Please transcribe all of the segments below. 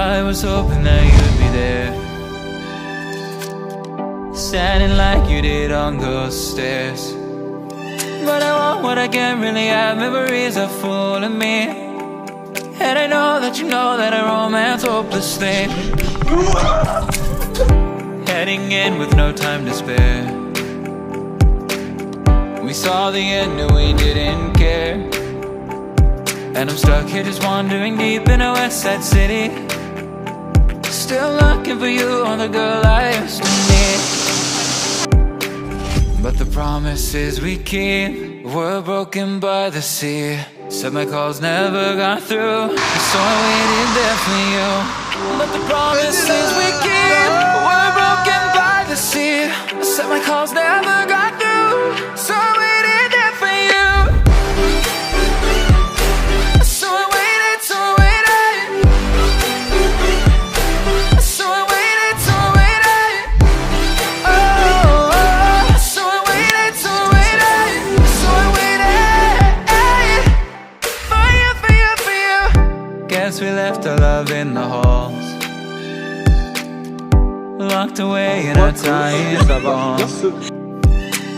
I was hoping that you'd be there, standing like you did on those stairs. But I want what I can't really have. Memories are full of me, and I know that you know that I romance hopelessly. Heading in with no time to spare. We saw the end and we didn't care. And I'm stuck here just wandering deep in a west side city, still looking for you on the girl I used to need. But the promises we keep were broken by the sea. Said my calls never got through, so I waited there for you. But the promises we keep were broken by the sea. Said my calls never got through, so I waited there for you. So I waited, so I waited. So I waited, so I waited. Oh, so I waited, so I waited. So I waited for you, for you, for you. Guess we left our love in the halls, locked away in our tiny bombs.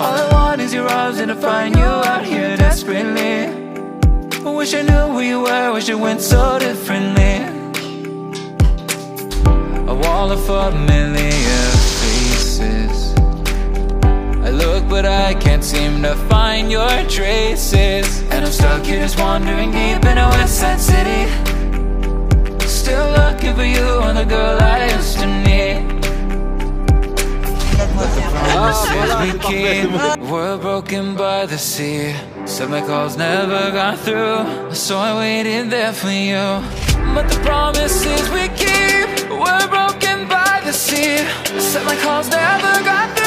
All I want is your arms and to find you out here desperately. I wish I knew who you were, wish it went so differently. A wall of familiar faces. I look but I can't seem to find your traces. And I'm stuck here just wandering deep in a west side city, still looking for you on the girl I used to need. But the promises we keep were broken by the sea. Said my calls never got through, so I waited there for you. But the promises we keep were broken by the sea. Said my calls never got through.